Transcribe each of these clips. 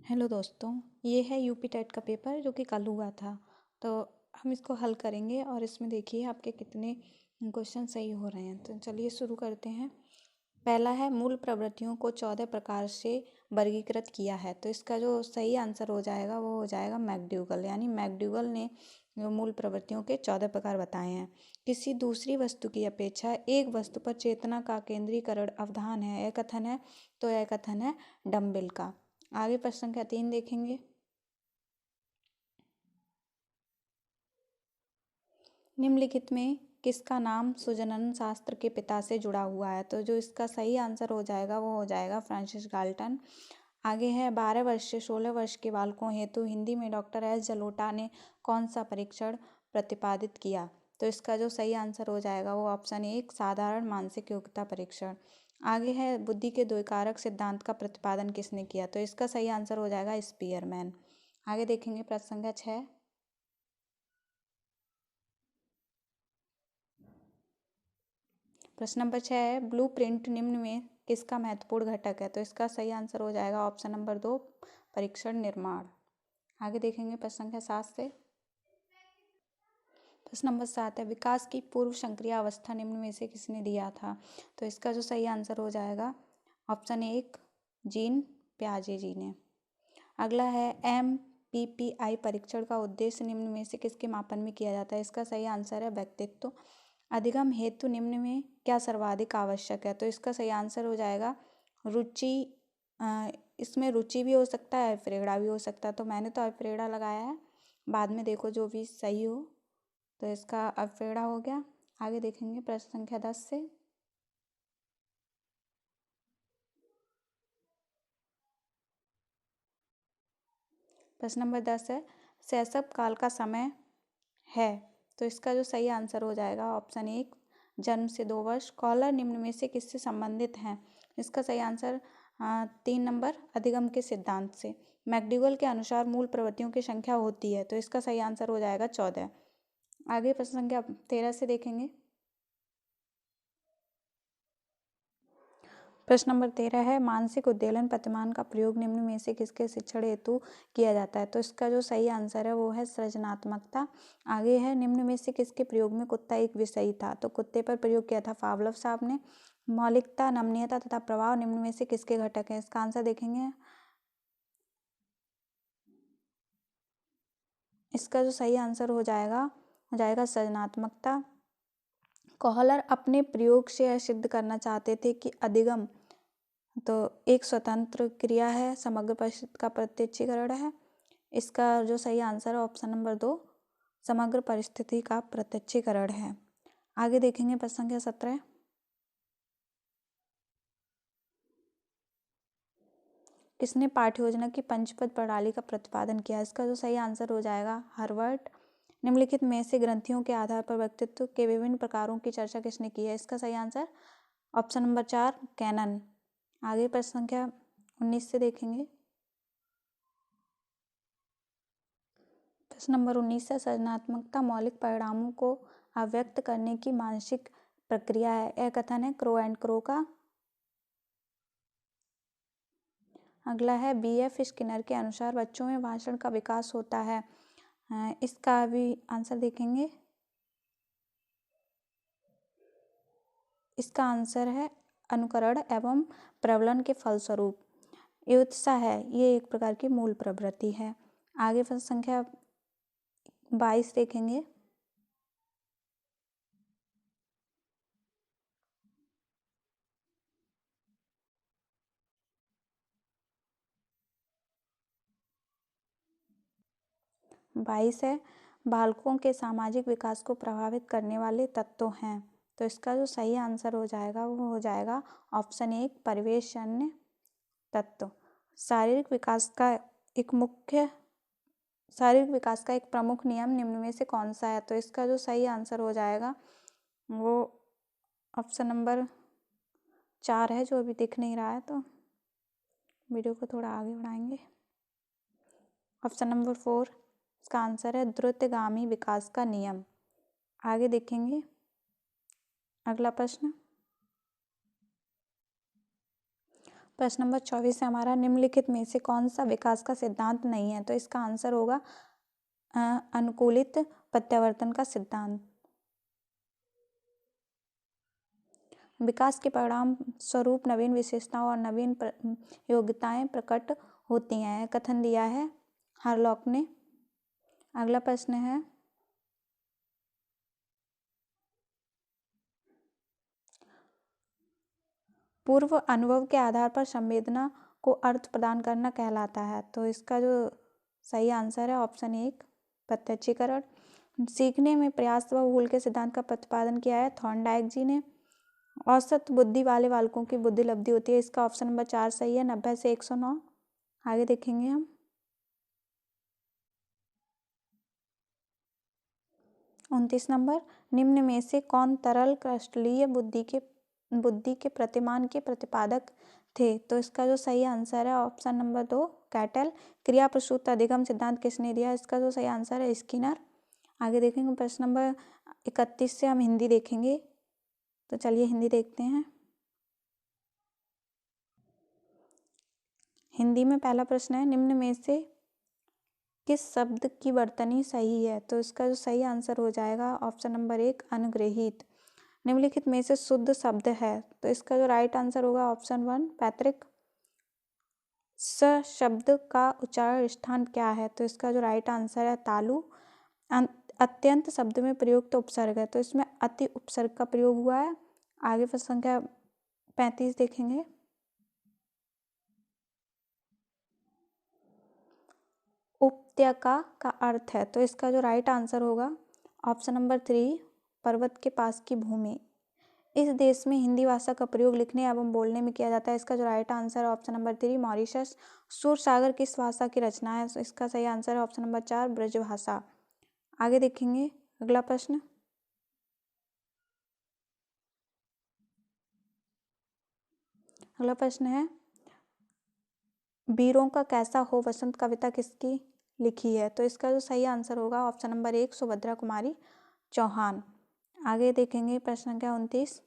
Hello दोस्तों, ये है यूपी टेट का पेपर जो कि कल हुआ था। तो हम इसको हल करेंगे और इसमें देखिए आपके कितने क्वेश्चन सही हो रहे हैं। तो चलिए शुरू करते हैं। पहला है मूल प्रवृत्तियों को 14 प्रकार से वर्गीकृत किया है। तो इसका जो सही आंसर हो जाएगा वो हो जाएगा मैकडूगल, यानी मैकडूगल ने जो मूल प्रवृत्तियों के 14 प्रकार बताए हैं। किसी दूसरी वस्तु की अपेक्षा एक वस्तु पर चेतना का केंद्रीकरण अवधान है, यह कथन है। तो यह कथन है डम्बिल का। आगे प्रश्न संख्या 3 देखेंगे। निम्नलिखित में किसका नाम सुजनन शास्त्र के पिता से जुड़ा हुआ है? तो जो इसका सही आंसर हो जाएगा वो हो जाएगा फ्रांसिस गाल्टन। आगे है 12 वर्ष से 16 वर्ष के बालकों हेतु हिंदी में डॉक्टर एस जलोटा ने कौन सा परीक्षण प्रतिपादित किया? तो इसका जो सही आंसर हो जाएगा वो ऑप्शन 1 साधारण मानसिक योग्यता परीक्षण। आगे है बुद्धि के द्वैकारक सिद्धांत का प्रतिपादन किसने किया? तो इसका सही आंसर हो जाएगा स्पीयरमैन। आगे देखेंगे प्रश्न संख्या 6। प्रश्न नंबर 6 है ब्लूप्रिंट निम्न में किसका महत्वपूर्ण घटक है? तो इसका सही आंसर हो जाएगा ऑप्शन नंबर 2 परीक्षण निर्माण। आगे देखेंगे प्रश्न संख्या 7 से। प्रश्न नंबर 7 है विकास की पूर्व संक्रिया अवस्था निम्न में से किसने दिया था? तो इसका जो सही आंसर हो जाएगा ऑप्शन 1 जीन पियाजे जी ने। अगला है MPPI परीक्षण का उद्देश्य निम्न में से किसके मापन में किया जाता है? इसका सही आंसर है व्यक्तित्व। अधिगम हेतु निम्न में क्या सर्वाधिक आवश्यक है? तो इसका सही आंसर हो जाएगा रुचि। इसमें रुचि भी हो सकता है, अल्फ्रेड़ा भी हो सकता है। तो मैंने तो अल्फ्रेड़ा लगाया है, बाद में देखो जो भी सही हो। तो इसका अल्फ्रेड़ा हो गया। आगे देखेंगे प्रश्न संख्या 10 से। प्रश्न नंबर 10 है शैशव काल का समय है। तो इसका जो सही आंसर हो जाएगा ऑप्शन 1 जन्म से 2 वर्ष। कॉलर निम्न में से किससे संबंधित हैं? इसका सही आंसर 3 नंबर अधिगम के सिद्धांत से। मैकडूगल के अनुसार मूल प्रवृत्तियों की संख्या होती है। तो इसका सही आंसर हो जाएगा 14। आगे प्रश्न संख्या 13 से देखेंगे। प्रश्न नंबर 13 है मानसिक उद्वेलन प्रतिमान का प्रयोग निम्न में से किसके शिक्षण हेतु किया जाता है? तो इसका जो सही आंसर है वो है सृजनात्मकता। आगे है निम्न में से किसके प्रयोग में कुत्ता एक विषय था? तो कुत्ते पर प्रयोग किया था पावलोव साहब ने। मौलिकता, नमनीयता तथा प्रभाव निम्न में से किसके घटक हैं? इसका आंसर देखेंगे। इसका जो सही आंसर हो जाएगा सृजनात्मकता। कोहलर अपने प्रयोग से यह सिद्ध करना चाहते थे कि अधिगम तो एक स्वतंत्र क्रिया है, समग्र परिस्थिति का प्रत्यक्षीकरण है। इसका जो सही आंसर है ऑप्शन नंबर 2 समग्र परिस्थिति का प्रत्यक्षीकरण है। आगे देखेंगे प्रश्न संख्या 17। किसने पाठ्य योजना की पंचपद प्रणाली का प्रतिपादन किया? इसका जो सही आंसर हो जाएगा हार्वर्ड। निम्नलिखित में से ग्रंथियों के आधार पर व्यक्तित्व के विभिन्न प्रकारों की चर्चा किसने की है? इसका सही आंसर ऑप्शन नंबर 4 कैनन। आगे प्रश्न संख्या 19 से देखेंगे। प्रश्न नंबर 19 है सृजनात्मकता मौलिक परिणामों को अव्यक्त करने की मानसिक प्रक्रिया है, यह कथन है क्रो एंड क्रो का। अगला है BF स्किनर के अनुसार बच्चों में भाषण का विकास होता है। इसका भी आंसर देखेंगे। इसका आंसर है अनुकरण एवं प्रबलन के फलस्वरूप। युत्सा है ये एक प्रकार की मूल प्रवृत्ति है। आगे प्रश्न संख्या 22 देखेंगे। बाईस है बालकों के सामाजिक विकास को प्रभावित करने वाले तत्व हैं। तो इसका जो सही आंसर हो जाएगा वो हो जाएगा ऑप्शन 1 परिवेशजन्य तत्व। शारीरिक विकास का एक मुख्य शारीरिक विकास का एक प्रमुख नियम निम्न में से कौन सा है? तो इसका जो सही आंसर हो जाएगा वो ऑप्शन नंबर 4 है, जो अभी दिख नहीं रहा है तो वीडियो को थोड़ा आगे बढ़ाएंगे। ऑप्शन नंबर 4 इसका आंसर है द्रुतगामी विकास का नियम। आगे देखेंगे अगला प्रश्न। प्रश्न नंबर 24 है हमारा, निम्नलिखित में से कौन सा विकास का सिद्धांत नहीं है? तो इसका आंसर होगा अनुकूलित प्रत्यावर्तन का सिद्धांत। विकास के परिणाम स्वरूप नवीन विशेषताओं और नवीन योग्यताएं प्रकट होती हैं, कथन दिया है हार्लॉक ने। अगला प्रश्न है, पूर्व अनुभव के आधार पर संवेदना को अर्थ प्रदान करना कहलाता है। तो इसका जो सही आंसर है ऑप्शन 1 प्रत्यक्षीकरण। सीखने में प्रयास व भूल के सिद्धांत का प्रतिपादन किया है थॉर्नडाइक जी ने। औसत बुद्धि वाले बालकों की बुद्धि लब्धि होती है, इसका ऑप्शन नंबर 4 सही है, 90 से 109। आगे देखेंगे हम। 29 नंबर, निम्न में से कौन तरल क्रिस्टलीय बुद्धि के प्रतिमान के प्रतिपादक थे? तो इसका जो सही आंसर है ऑप्शन नंबर 2 कैटल। क्रिया प्रसूत अधिगम सिद्धांत किसने दिया? इसका जो सही आंसर है स्किनर। आगे देखेंगे प्रश्न नंबर 31 से हम हिंदी देखेंगे। तो चलिए हिंदी देखते हैं। हिंदी में पहला प्रश्न है, निम्न में से किस शब्द की वर्तनी सही है? तो इसका जो सही आंसर हो जाएगा ऑप्शन नंबर 1 अनुग्रहित। निम्नलिखित में से शुद्ध शब्द है? तो इसका जो राइट आंसर होगा ऑप्शन 1 पैतृक। स शब्द का उच्चारण स्थान क्या है? तो इसका जो राइट आंसर है तालु। अत्यंत शब्द में प्रयुक्त उपसर्ग है, तो इसमें अति उपसर्ग का प्रयोग हुआ है। आगे प्रश्न संख्या 35 देखेंगे। उपत्यका का अर्थ है, तो इसका जो राइट आंसर होगा ऑप्शन नंबर 3 पर्वत के पास की भूमि। इस देश में हिंदी भाषा का प्रयोग लिखने एवं बोलने में किया जाता है, इसका जो राइट आंसर है ऑप्शन नंबर 3 मॉरिशस। सूर सागर किस भाषा की रचना है? तो इसका सही आंसर है ऑप्शन नंबर 4 ब्रजभाषा। आगे देखेंगे अगला प्रश्न। अगला प्रश्न है, वीरों का कैसा हो वसंत कविता किसकी लिखी है? तो इसका जो सही आंसर होगा ऑप्शन नंबर 1 सुभद्रा कुमारी चौहान। आगे देखेंगे प्रश्न संख्या 29।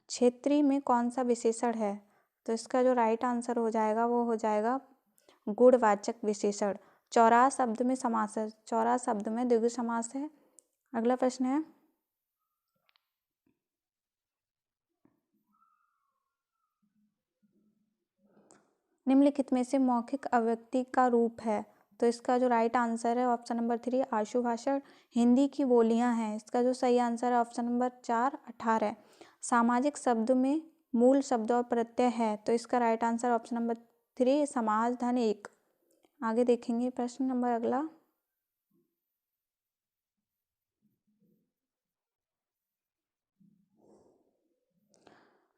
क्षेत्रीय में कौन सा विशेषण है? तो इसका जो राइट आंसर हो जाएगा वो हो जाएगा गुणवाचक विशेषण। चौराहा शब्द में समास है, चौराहा शब्द में द्विगु समास है। अगला प्रश्न है, निम्नलिखित में से मौखिक अभिव्यक्ति का रूप है? तो इसका जो राइट आंसर है ऑप्शन नंबर 3 आशु भाषण। हिंदी की बोलियां हैं, इसका जो सही आंसर है ऑप्शन नंबर 4 18। सामाजिक शब्द में मूल शब्द और प्रत्यय है, तो इसका राइट आंसर ऑप्शन नंबर 3 समाज धन 1। आगे देखेंगे प्रश्न नंबर अगला।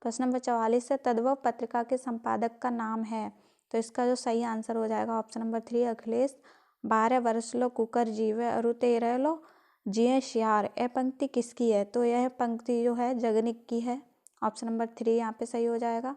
प्रश्न नंबर 44 है, तद्भव पत्रिका के संपादक का नाम है? तो इसका जो सही आंसर हो जाएगा ऑप्शन नंबर 3 अखिलेश। 12 वर्ष लो कुकर जीवे अरु 13 लो जिये शियार। यह पंक्ति किसकी है? तो यह पंक्ति जो है जगनिक की है। ऑप्शन नंबर 3 यहाँ पे सही हो जाएगा।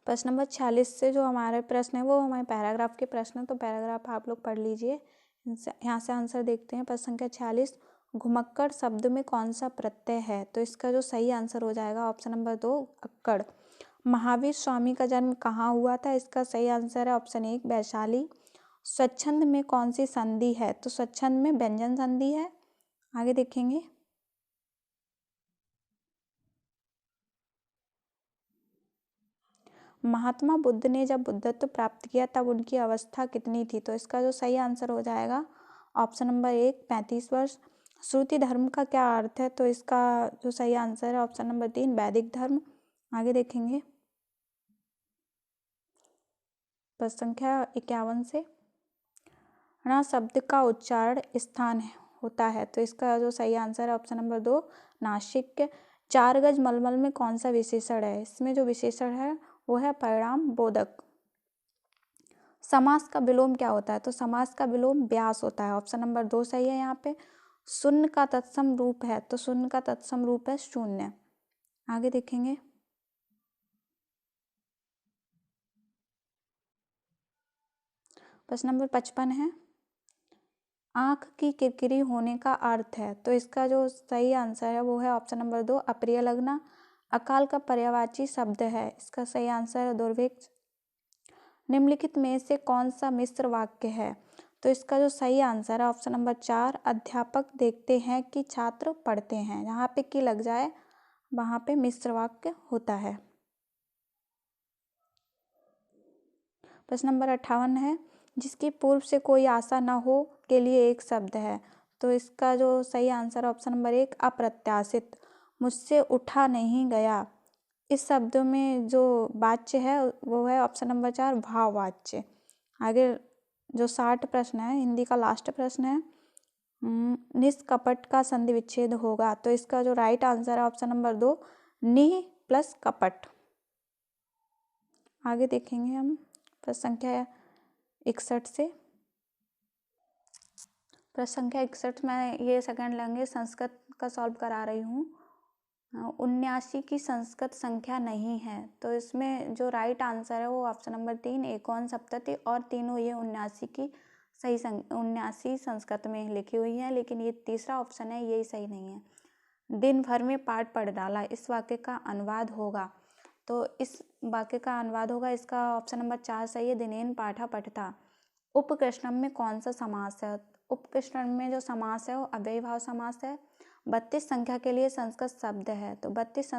प्रश्न नंबर 46 से जो हमारे प्रश्न है वो हमारे पैराग्राफ के प्रश्न है, तो पैराग्राफ आप लोग पढ़ लीजिए। यहाँ से आंसर देखते हैं। प्रश्न संख्या 46, घुमक्कड़ शब्द में कौन सा प्रत्यय है? तो इसका जो सही आंसर हो जाएगा ऑप्शन नंबर 2 अक्कड़। महावीर स्वामी का जन्म कहाँ हुआ था? इसका सही आंसर है ऑप्शन 1 वैशाली। स्वच्छंद में कौन सी संधि है? तो स्वच्छंद में व्यंजन संधि है। आगे देखेंगे। महात्मा बुद्ध ने जब बुद्धत्व प्राप्त किया तब उनकी अवस्था कितनी थी? तो इसका जो सही आंसर हो जाएगा ऑप्शन नंबर 1 35 वर्ष। श्रुति धर्म का क्या अर्थ है? तो इसका जो सही आंसर है ऑप्शन नंबर 3 वैदिक धर्म। आगे देखेंगे प्रश्न संख्या 51 से, ण शब्द का उच्चारण स्थान होता है? तो इसका जो सही आंसर है ऑप्शन नंबर 2 नासिक। 4 गज मलमल में कौन सा विशेषण है? इसमें जो विशेषण है वो है परिणाम बोधक। समास का विलोम क्या होता है? तो समास का विलोम व्यास होता है। ऑप्शन नंबर 2 सही है यहाँ पे। शून्य का तत्सम रूप है? तो शून्य का तत्सम रूप है शून्य। आगे देखेंगे प्रश्न नंबर 55 है, आँख की किरकिरी होने का अर्थ है। तो इसका जो सही आंसर है वो है ऑप्शन नंबर 2, अप्रिय लगना। अकाल का पर्यायवाची शब्द है, इसका सही आंसर है दुर्भिक्ष। निम्नलिखित में से कौन सा मिश्र वाक्य है? तो इसका जो सही आंसर है ऑप्शन नंबर 4, अध्यापक देखते हैं कि छात्र पढ़ते हैं। जहाँ पे की लग जाए वहाँ पे मिश्र वाक्य होता है। प्रश्न नंबर 58 है, जिसकी पूर्व से कोई आशा न हो के लिए एक शब्द है। तो इसका जो सही आंसर है ऑप्शन नंबर 1, अप्रत्याशित। मुझसे उठा नहीं गया, इस शब्द में जो वाच्य है वो है ऑप्शन नंबर 4, भाववाच्य। आगे जो 60 प्रश्न है, हिंदी का लास्ट प्रश्न है, निष्कपट का संधि विच्छेद होगा। तो इसका जो राइट आंसर है ऑप्शन नंबर 2, निह प्लस कपट। आगे देखेंगे हम प्रश्न संख्या 61 से। प्रश्न संख्या 61 में ये सेकंड लैंग्वेज संस्कृत का सॉल्व करा रही हूँ। 79 की संस्कृत संख्या नहीं है। तो इसमें जो राइट आंसर है वो ऑप्शन नंबर 3, एकोन सप्तति, और तीनों ये 79 की सही 79 संस्कृत में लिखी हुई है, लेकिन ये तीसरा ऑप्शन है यही सही नहीं है। दिन भर में पाठ पढ़ डाला, इस वाक्य का अनुवाद होगा। तो इस वाक्य का अनुवाद होगा, इसका ऑप्शन नंबर 4 सही है, दिनेन पाठा पठता। उपकृष्णम में कौन सा समास है? उपकृष्णम में जो समास है वो अव्ययीभाव समास है। 32 संख्या के लिए संस्कृत शब्द है। तो 32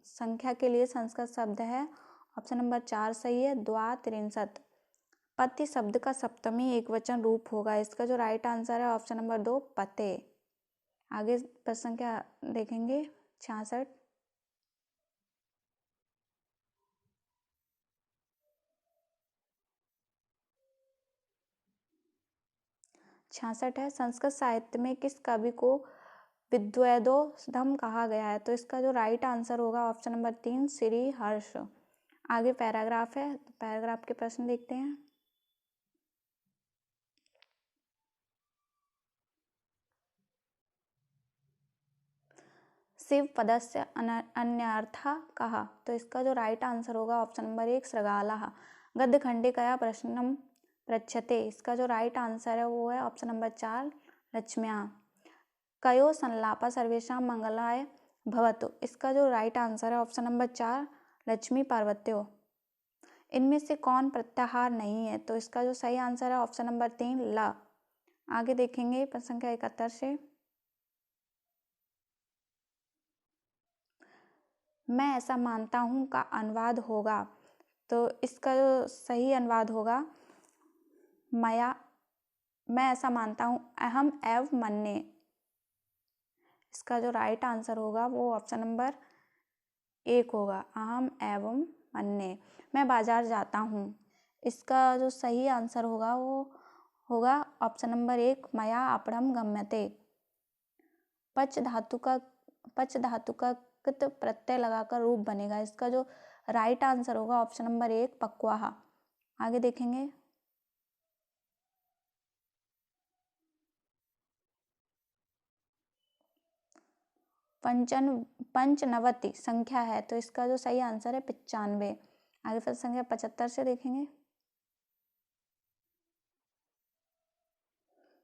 संख्या के लिए संस्कृत शब्द है, ऑप्शन नंबर 4 सही है, द्वात्रिंशत्। पति शब्द का सप्तमी एकवचन रूप होगा, इसका जो राइट आंसर है ऑप्शन नंबर 2, पते। आगे प्रश्न संख्या देखेंगे 66। 66 है, संस्कृत साहित्य में किस कवि को विद्वैधोधम कहा गया है? तो इसका जो राइट आंसर होगा ऑप्शन नंबर 3, श्री हर्ष। आगे पैराग्राफ है, तो पैराग्राफ के प्रश्न देखते हैं। शिव पदस्य अन्यर्था कहा। तो इसका जो राइट आंसर होगा ऑप्शन नंबर 1, सृगालः। गद्य खंडिकया प्रश्नम पृच्छते, इसका जो राइट आंसर है वो है ऑप्शन नंबर 4, लक्ष्म्या। कयो संलापा सर्वेषां मंगलाय भवतु, इसका जो राइट आंसर है ऑप्शन नंबर 4, लक्ष्मी पार्वत्यो। इनमें से कौन प्रत्याहार नहीं है? तो इसका जो सही आंसर है ऑप्शन नंबर 3, ल। आगे देखेंगे प्रश्न संख्या 71 से। मैं ऐसा मानता हूँ का अनुवाद होगा। तो इसका जो सही अनुवाद होगा, मैं ऐसा मानता हूँ, अहम एव मन्ये। इसका जो राइट आंसर होगा वो ऑप्शन नंबर 1 होगा, अहम एवं मन्ये। मैं बाजार जाता हूँ, इसका जो सही आंसर होगा वो होगा ऑप्शन नंबर 1, मया आपणम गम्यते। पच धातु का कृत प्रत्यय लगाकर रूप बनेगा, इसका जो राइट आंसर होगा ऑप्शन नंबर 1, पक्वाहा। आगे देखेंगे पंचनवति संख्या है, तो इसका जो सही आंसर है 95। आगे फिर संख्या 75 से देखेंगे।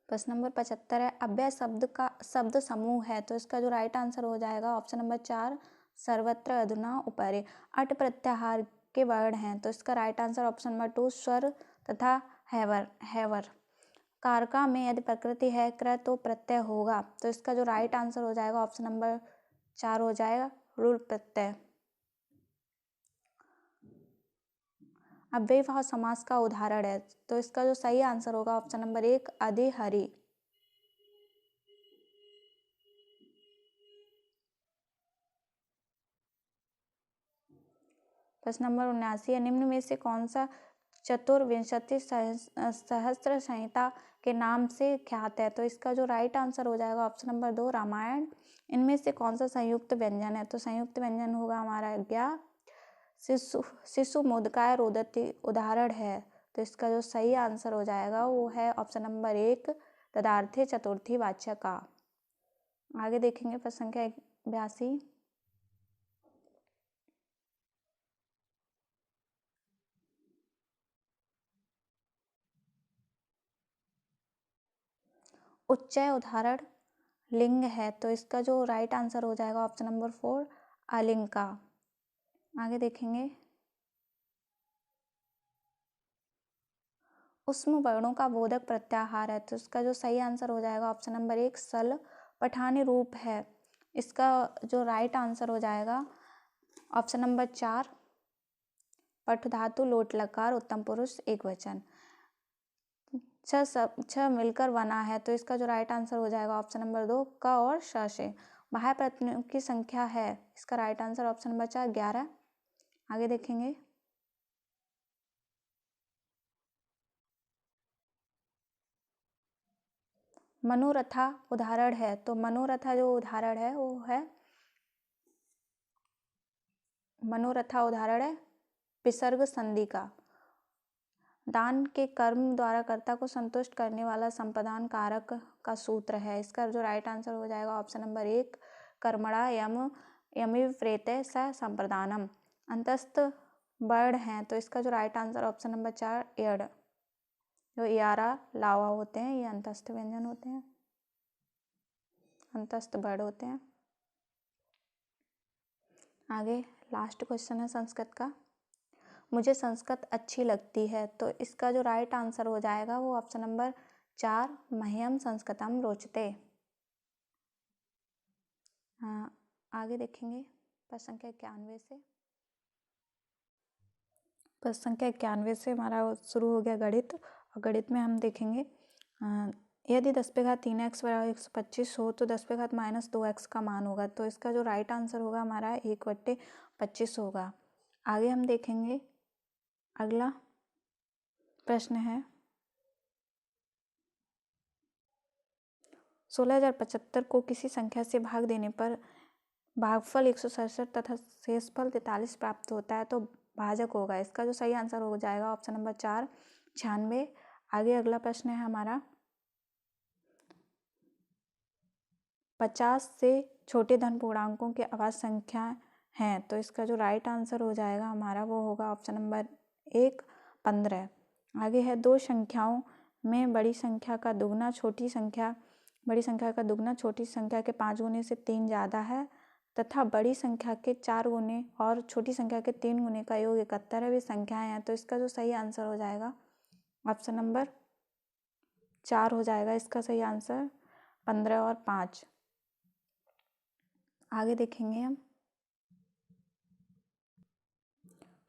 प्रश्न नंबर 75 है, अव्यय शब्द का शब्द समूह है। तो इसका जो राइट आंसर हो जाएगा ऑप्शन नंबर 4, सर्वत्र अधुना उपरे। अट प्रत्याहार के वर्ण हैं, तो इसका राइट आंसर ऑप्शन नंबर 2, स्वर तथा हैवर। कारका में यदि प्रकृति है क्र तो प्रत्यय होगा। तो इसका जो राइट आंसर हो जाएगा ऑप्शन नंबर 4 हो जाएगा, रूल प्रत्यय। अव्ययीभाव समास का उदाहरण है, तो इसका जो सही आंसर होगा ऑप्शन नंबर 1, अधिहरि। प्रश्न नंबर 79 है, निम्न में से कौन सा चतुर्विंशति सहस्त्र संहिता के नाम से ख्यात है? तो इसका जो राइट आंसर हो जाएगा ऑप्शन नंबर 2, रामायण। इनमें से कौन सा संयुक्त व्यंजन है? तो संयुक्त व्यंजन होगा हमारा ज्ञा। शिशु मोदकाय रोदती उदाहरण है, तो इसका जो सही आंसर हो जाएगा वो है ऑप्शन नंबर 1, तदार्थे चतुर्थी वाच्य का। आगे देखेंगे प्रश्न संख्या 82। उच्चय उदाहरण लिंग है, तो इसका जो राइट आंसर हो जाएगा ऑप्शन नंबर 4 अलिंग का। आगे देखेंगे, उष्म वर्णों का बोधक प्रत्याहार है, तो इसका जो सही आंसर हो जाएगा ऑप्शन नंबर 1 सल पठानी रूप है। इसका जो राइट आंसर हो जाएगा ऑप्शन नंबर 4 पठ धातु लोट लकार उत्तम पुरुष एक वचन। छह मिलकर बना है, तो इसका जो राइट आंसर हो जाएगा ऑप्शन नंबर 2 क और श से। बाह्य प्रत्ययों की संख्या है, इसका राइट आंसर ऑप्शन नंबर 4 11। आगे देखेंगे, मनोरथा उदाहरण है, तो मनोरथा जो उदाहरण है वो है, मनोरथा उदाहरण है विसर्ग संधि का। दान के कर्म द्वारा कर्ता को संतुष्ट करने वाला संप्रदान कारक का सूत्र है। इसका जो राइट आंसर हो जाएगा ऑप्शन नंबर 1 कर्मणा यमिव प्रेते स संप्रदानम। अंतस्थ वर्ण हैं, तो इसका जो राइट आंसर ऑप्शन नंबर 4 एड, जो यारा लावा होते हैं ये अंतस्थ व्यंजन होते हैं, अंतस्थ वर्ण होते हैं। आगे लास्ट क्वेश्चन है संस्कृत का, मुझे संस्कृत अच्छी लगती है, तो इसका जो राइट आंसर हो जाएगा वो ऑप्शन नंबर 4 मह्यम संस्कृतम रोचते। हाँ, आगे देखेंगे प्रश्न संख्या 91 से। प्रश्न संख्या 91 से हमारा शुरू हो गया गणित, और गणित में हम देखेंगे यदि 10 पे घात 3x बराबर 125 हो तो 10 पे घात -2x का मान होगा, तो इसका जो राइट आंसर होगा हमारा 1/25 होगा। आगे हम देखेंगे, अगला प्रश्न है 16,075 को किसी संख्या से भाग देने पर भागफल 167 तथा शेषफल 43 प्राप्त होता है, तो भाजक होगा। इसका जो सही आंसर हो जाएगा ऑप्शन नंबर 4 96। आगे अगला प्रश्न है हमारा 50 से छोटे धन पूर्णांकों के अभाज्य संख्या हैं, तो इसका जो राइट आंसर हो जाएगा हमारा वो होगा ऑप्शन नंबर 1 15। आगे है दो संख्याओं में बड़ी संख्या का दुगना छोटी संख्या छोटी संख्या के 5 गुने से 3 ज़्यादा है तथा बड़ी संख्या के 4 गुने और छोटी संख्या के 3 गुने का योग 71 है, वे संख्याएं हैं, तो इसका जो सही आंसर हो जाएगा ऑप्शन नंबर 4 हो जाएगा इसका सही आंसर 15 और 5। आगे देखेंगे हम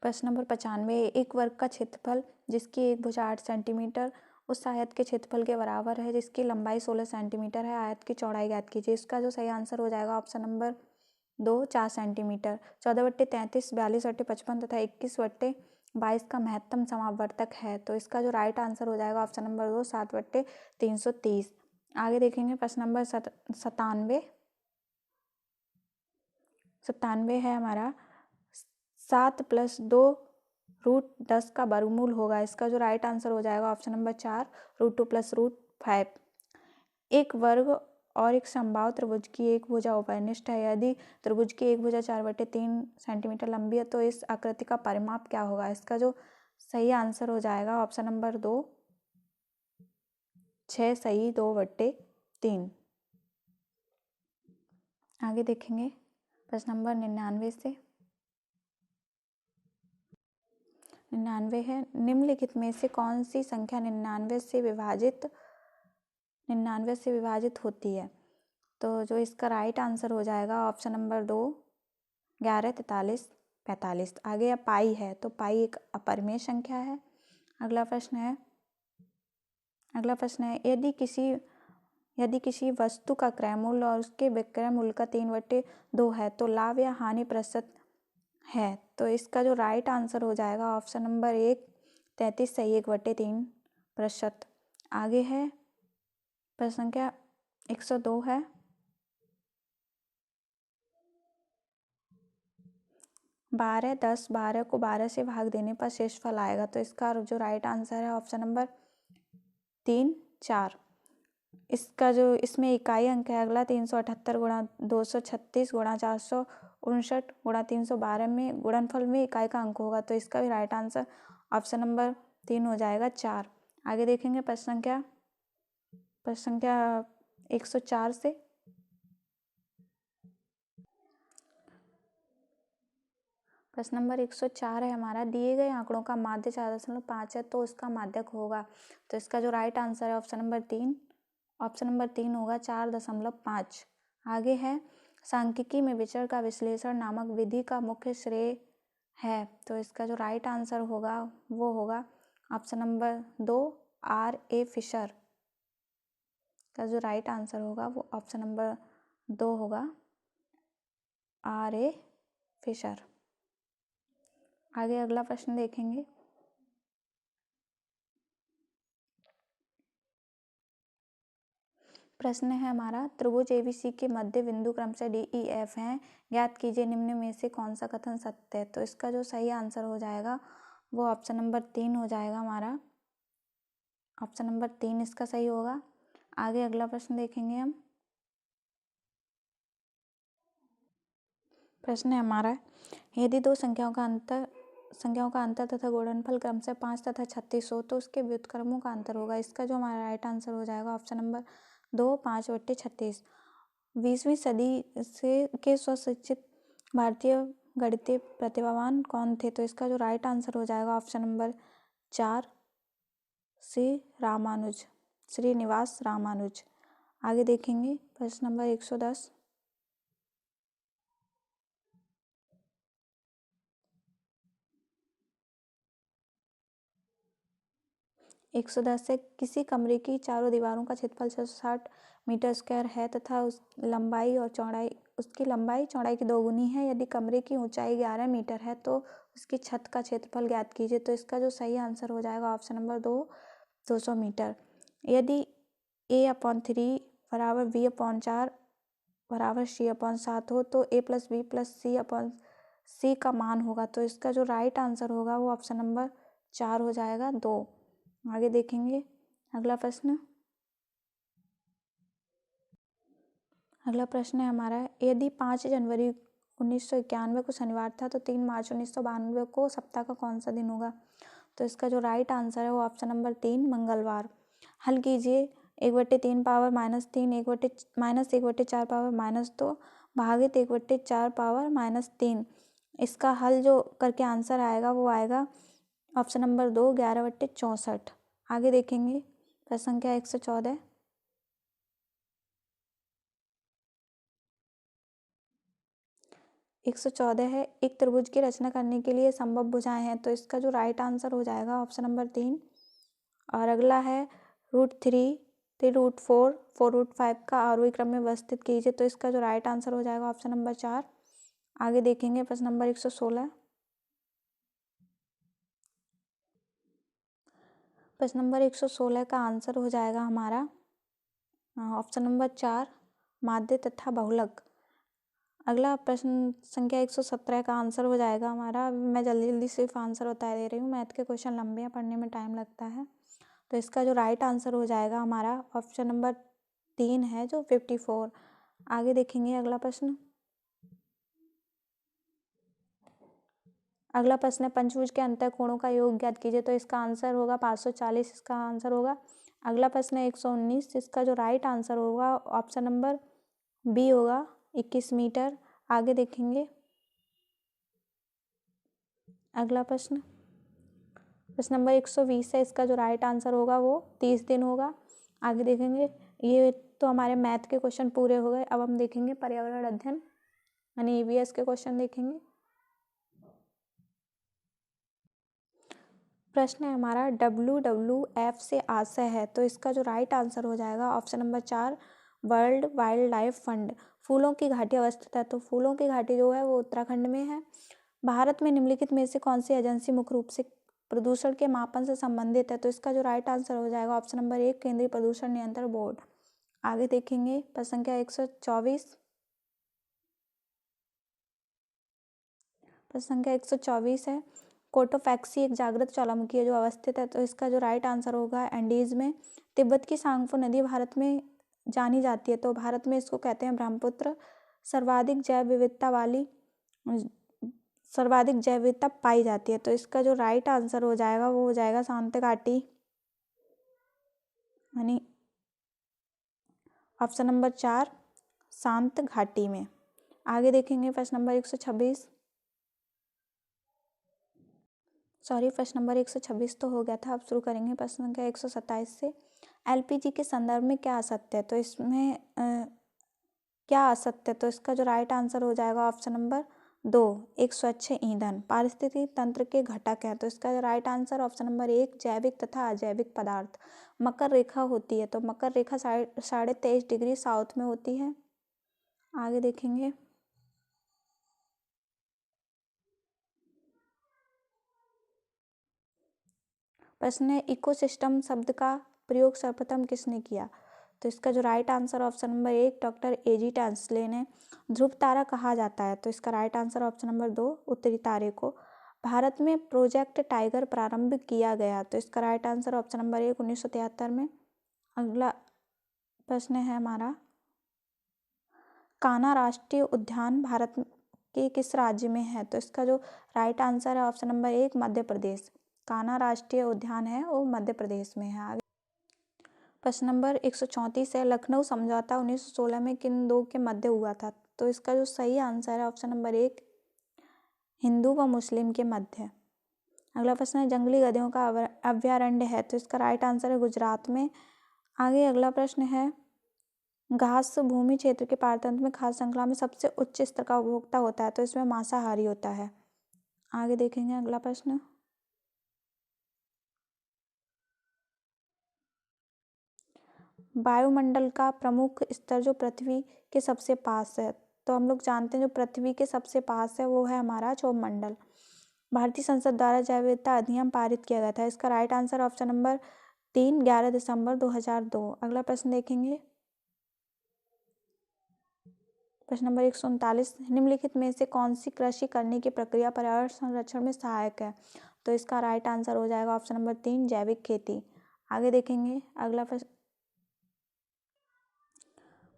प्रश्न नंबर 95, एक वर्ग का क्षेत्रफल जिसकी एक भुजा 8 सेंटीमीटर उस आयत के क्षेत्रफल के बराबर है जिसकी लंबाई 16 सेंटीमीटर है, आयत की चौड़ाई ज्ञात कीजिए। इसका जो सही आंसर हो जाएगा ऑप्शन नंबर 2 4 सेंटीमीटर। 14/33 42/55 तथा 21/22 का महत्तम समावर्तक है, तो इसका जो राइट आंसर हो जाएगा ऑप्शन नंबर 2 7/330। आगे देखेंगे प्रश्न नंबर 97 है हमारा 7 + 2 √10 का वर्गमूल होगा। इसका जो राइट आंसर हो जाएगा ऑप्शन नंबर 4 √2 + √5। एक वर्ग और एक समबाहु त्रिभुज की एक भुजा उपरिष्ठ है, यदि त्रिभुज की एक भुजा 4/3 सेंटीमीटर लंबी है तो इस आकृति का परिमाप क्या होगा। इसका जो सही आंसर हो जाएगा ऑप्शन नंबर 2 6 सही 2/3। आगे देखेंगे प्रश्न नंबर 99 से। 99 है, निम्नलिखित में से कौन सी संख्या 99 से विभाजित होती है, तो जो इसका राइट आंसर हो जाएगा ऑप्शन नंबर 2 11 43 45। आगे अब पाई है, तो पाई एक अपरिमेय संख्या है। अगला प्रश्न है यदि किसी वस्तु का क्रय मूल्य और उसके विक्रय मूल्य का 3/2 है तो लाभ या हानि प्रतिशत है, तो इसका जो राइट आंसर हो जाएगा ऑप्शन नंबर 1 33 सही 1/3%। आगे है प्रश्न संख्या 102 है 12 10 12 को 12 से भाग देने पर शेषफल आएगा, तो इसका जो राइट आंसर है ऑप्शन नंबर 3 4। इसका जो इसमें इकाई अंक है अगला 378 गुणा 236 गुणा 459 गुणा 312 में गुणनफल में इकाई का अंक होगा, तो इसका भी राइट आंसर ऑप्शन नंबर 3 हो जाएगा 4। आगे देखेंगे प्रश्न संख्या प्रश्न संख्या 104 से। प्रश्न नंबर 104 है हमारा, दिए गए आंकड़ों का माध्य 4.5 है तो इसका माध्यक होगा। तो इसका जो राइट आंसर है ऑप्शन नंबर 3, ऑप्शन नंबर 3 होगा 4.5। आगे है, सांख्यिकी में विचरण का विश्लेषण नामक विधि का मुख्य श्रेय है। तो इसका जो राइट आंसर होगा वो होगा ऑप्शन नंबर 2, R.A. फिशर का जो राइट आंसर होगा वो ऑप्शन नंबर 2 होगा, R.A. फिशर। आगे अगला प्रश्न देखेंगे। प्रश्न है हमारा, त्रिभुज एबीसी के मध्य बिंदु क्रमशः DEF हैं, ज्ञात कीजिए निम्न में से कौन सा कथन सत्य है। तो इसका जो सही आंसर हो जाएगा वो ऑप्शन नंबर 3 हो जाएगा हमारा, ऑप्शन नंबर 3 इसका सही होगा। आगे अगला प्रश्न देखेंगे हम। प्रश्न है हमारा, यदि दो संख्याओं का अंतर तथा गुणनफल क्रमशः 5 तथा 36 हो तो उसके व्युत्क्रमों का अंतर होगा। इसका जो हमारा राइट आंसर हो जाएगा ऑप्शन नंबर 2, 5/36। 20वीं सदी से के स्वशिक्षित भारतीय गणितीय प्रतिभावान कौन थे। तो इसका जो राइट आंसर हो जाएगा ऑप्शन नंबर 4, श्रीनिवास रामानुज। आगे देखेंगे प्रश्न नंबर 110। 110 है, किसी कमरे की चारों दीवारों का क्षेत्रफल 660 मीटर स्क्वायर है तथा उसकी लंबाई चौड़ाई की 2 गुनी है। यदि कमरे की ऊंचाई 11 मीटर है तो उसकी छत का क्षेत्रफल ज्ञात कीजिए। तो इसका जो सही आंसर हो जाएगा ऑप्शन नंबर 2, 200 मीटर। यदि A/3 बराबर B/4 बराबर C/7 हो तो A + B + C का मान होगा। तो इसका जो राइट आंसर होगा वो ऑप्शन नंबर 4 हो जाएगा, 2। आगे देखेंगे अगला प्रश्न। अगला प्रश्न है हमारा, यदि 5 जनवरी 1991 को शनिवार था तो 3 मार्च 1992 को सप्ताह का कौन सा दिन होगा। तो इसका जो राइट आंसर है वो ऑप्शन नंबर 3, मंगलवार। हल कीजिए, 1/3 पावर -3, -1/4 पावर -2 भागित 1/4 पावर -3। इसका हल जो करके आंसर आएगा वो आएगा ऑप्शन नंबर 2, 11/64। आगे देखेंगे प्रश्न संख्या 114। 114 है, एक त्रिभुज की रचना करने के लिए संभव भुजाएं हैं। तो इसका जो राइट आंसर हो जाएगा ऑप्शन नंबर 3। और अगला है √3, 3√4, 4√5 का आरोही क्रम में व्यवस्थित कीजिए। तो इसका जो राइट आंसर हो जाएगा ऑप्शन नंबर 4। आगे देखेंगे प्रश्न नंबर 116। प्रश्न नंबर 116 का आंसर हो जाएगा हमारा ऑप्शन नंबर 4, माध्य तथा बहुलक। अगला प्रश्न संख्या 117 का आंसर हो जाएगा हमारा, मैं जल्दी सिर्फ आंसर बता दे रही हूँ, मैथ के क्वेश्चन लंबे हैं, पढ़ने में टाइम लगता है। तो इसका जो राइट आंसर हो जाएगा हमारा ऑप्शन नंबर 3 है, जो 54। आगे देखेंगे अगला प्रश्न। अगला प्रश्न है, पंचभुज के अंतः कोणों का योग ज्ञात कीजिए। तो इसका आंसर होगा 540, इसका आंसर होगा। अगला प्रश्न है 119, इसका जो राइट आंसर होगा ऑप्शन नंबर बी होगा, 21 मीटर। आगे देखेंगे अगला प्रश्न नंबर 120 है, इसका जो राइट आंसर होगा वो 30 दिन होगा। आगे देखेंगे, ये तो हमारे मैथ के क्वेश्चन पूरे हो गए। अब हम देखेंगे पर्यावरण अध्ययन यानी EVS के क्वेश्चन देखेंगे। प्रश्न है हमारा, WWF से आशय है। तो इसका जो राइट आंसर हो जाएगा option number 4, world wild life fund. फूलों की घाटी अवस्थित है। तो फूलों की घाटी जो है वो उत्तराखंड में है। भारत में निम्नलिखित में से कौन सी एजेंसी मुख्य रूप से प्रदूषण के मापन से संबंधित है। तो इसका जो राइट आंसर हो जाएगा ऑप्शन नंबर 1, केंद्रीय प्रदूषण नियंत्रण बोर्ड। आगे देखेंगे प्रश्न संख्या 124। प्रश्न संख्या 124 है, कोटोफैक्सी एक जागृत ज्वालामुखी है जो अवस्थित है। तो इसका जो राइट आंसर होगा एंडीज में। तिब्बत की सांगफो नदी भारत में जानी जाती है। तो भारत में इसको कहते हैं ब्रह्मपुत्र। सर्वाधिक जैव विविधता पाई जाती है। तो इसका जो राइट आंसर हो जाएगा वो हो जाएगा शांत घाटी यानी ऑप्शन नंबर 4 शांत घाटी में। आगे देखेंगे प्रश्न नंबर 126। सॉरी, प्रश्न नंबर 126 तो हो गया था। अब शुरू करेंगे प्रश्न संख्या 127 से। एलपीजी के संदर्भ में क्या असत्य है? तो इसमें क्या असत्य है? तो इसका जो राइट आंसर हो जाएगा ऑप्शन नंबर 2 एक स्वच्छ ईंधन। पारिस्थितिकी तंत्र के घटक है, तो इसका जो राइट आंसर ऑप्शन नंबर 1 जैविक तथा अजैविक पदार्थ। मकर रेखा होती है, तो मकर रेखा 23.5 डिग्री साउथ में होती है। आगे देखेंगे प्रश्न है, इकोसिस्टम शब्द का प्रयोग सर्वप्रथम किसने किया? तो इसका जो right answer option number 1 doctor A G Tansley ने। ध्रुव तारा कहा जाता है, तो इसका राइट आंसर ऑप्शन नंबर 2 उत्तरी तारे को। भारत में प्रोजेक्ट टाइगर प्रारंभ किया गया, तो इसका राइट आंसर ऑप्शन नंबर 1 1973 में। अगला प्रश्न है हमारा, कान्हा राष्ट्रीय उद्यान भारत के किस राज्य में है? तो इसका जो राइट आंसर है ऑप्शन नंबर 1 मध्य प्रदेश। कान्हा राष्ट्रीय उद्यान है वो मध्य प्रदेश में है। आगे प्रश्न नंबर 134 है, लखनऊ समझौता 1916 में किन दो के मध्य हुआ था? तो इसका जो सही आंसर है ऑप्शन नंबर 1 हिंदू व मुस्लिम के मध्य। अगला प्रश्न है, जंगली गधों का अभयारण्य है, तो इसका राइट आंसर है गुजरात में। आगे अगला प्रश्न है, घास भूमि क्षेत्र के पारतंत्र में खाद्य श्रृंखला में सबसे उच्च स्तर का उपभोक्ता होता है, तो इसमें मांसाहारी होता है। आगे देखेंगे अगला प्रश्न, वायुमंडल का प्रमुख स्तर जो पृथ्वी के सबसे पास है, तो हम लोग जानते हैं जो पृथ्वी के सबसे पास है वो है हमारा क्षोभमंडल। भारतीय संसद द्वारा जैव विविधता अधिनियम पारित किया गया था, इसका राइट आंसर ऑप्शन नंबर 3 11 दिसंबर 2002। अगला प्रश्न देखेंगे प्रश्न नंबर 139, निम्नलिखित में से कौन सी कृषि करने की प्रक्रिया पर्यावरण संरक्षण में सहायक है? तो इसका राइट आंसर हो जाएगा ऑप्शन नंबर 3 जैविक खेती। आगे देखेंगे अगला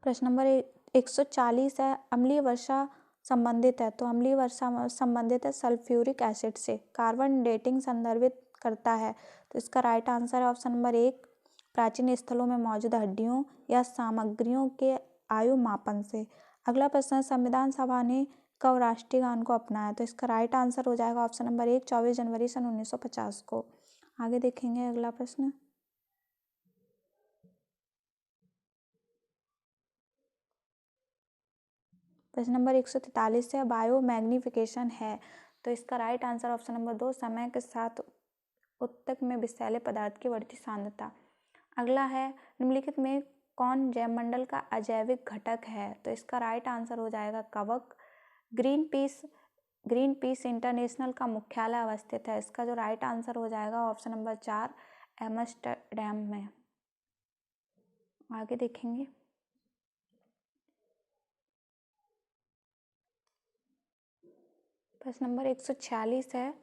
प्रश्न नंबर 140 है, अम्लीय वर्षा संबंधित है, तो अम्लीय वर्षा संबंधित है सल्फ्यूरिक एसिड से। कार्बन डेटिंग संदर्भित करता है, तो इसका राइट आंसर है ऑप्शन नंबर 1 प्राचीन स्थलों में मौजूद हड्डियों या सामग्रियों के आयु मापन से। अगला प्रश्न है, संविधान सभा ने कब राष्ट्रीय गान को अपनाया? तो इसका राइट आंसर हो जाएगा ऑप्शन नंबर 1 24 जनवरी सन 1950 को। आगे देखेंगे अगला प्रश्न, प्रश्न नंबर 143 है, बायो मैग्निफिकेशन है, तो इसका राइट आंसर ऑप्शन नंबर 2 समय के साथ ऊतक में विषैले पदार्थ की बढ़ती सांद्रता। अगला है, निम्नलिखित में कौन जैवमंडल का अजैविक घटक है? तो इसका राइट आंसर हो जाएगा कवक। ग्रीन पीस इंटरनेशनल का मुख्यालय अवस्थित है, इसका जो राइट आंसर हो जाएगा ऑप्शन नंबर 4 एम्स्टर्डम में। आगे देखेंगे प्रश्न नंबर 146 है,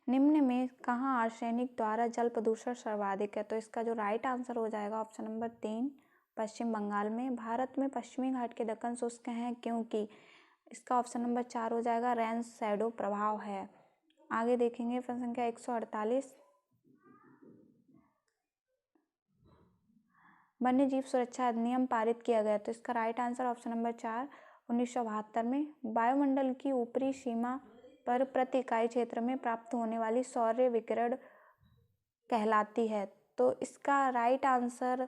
निम्न में कहाँ आर्सेनिक द्वारा जल प्रदूषण सर्वाधिक है? तो इसका जो राइट आंसर हो जाएगा ऑप्शन नंबर 3 पश्चिम बंगाल में। भारत में पश्चिमी घाट के दक्कन शुष्क हैं क्योंकि, इसका ऑप्शन नंबर 4 हो जाएगा रेन शैडो प्रभाव है। आगे देखेंगे प्रश्न संख्या 148, वन्य जीव सुरक्षा अधिनियम पारित किया गया, तो इसका राइट आंसर ऑप्शन नंबर 4 1972 में। वायुमंडल की ऊपरी सीमा पर प्रति इकाई क्षेत्र में प्राप्त होने वाली सौर विकिरण कहलाती है, तो इसका राइट आंसर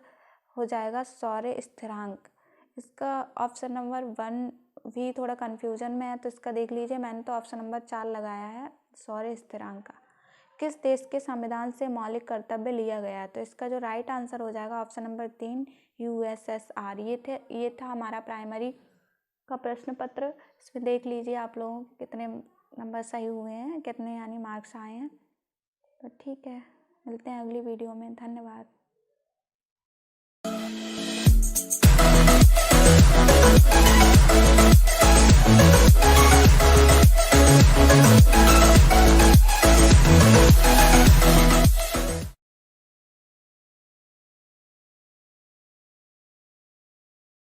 हो जाएगा सौर स्थिरांक। इसका ऑप्शन नंबर 1 भी थोड़ा कन्फ्यूजन में है, तो इसका देख लीजिए, मैंने तो ऑप्शन नंबर 4 लगाया है सौर स्थिरांक का। किस देश के संविधान से मौलिक कर्तव्य लिया गया है? तो इसका जो राइट आंसर हो जाएगा ऑप्शन नंबर 3 USSR। ये था हमारा प्राइमरी का प्रश्न पत्र। इसमें देख लीजिए आप लोगों के कितने नंबर सही हुए हैं, कितने यानी मार्क्स आए हैं। तो ठीक है, मिलते हैं अगली वीडियो में। धन्यवाद।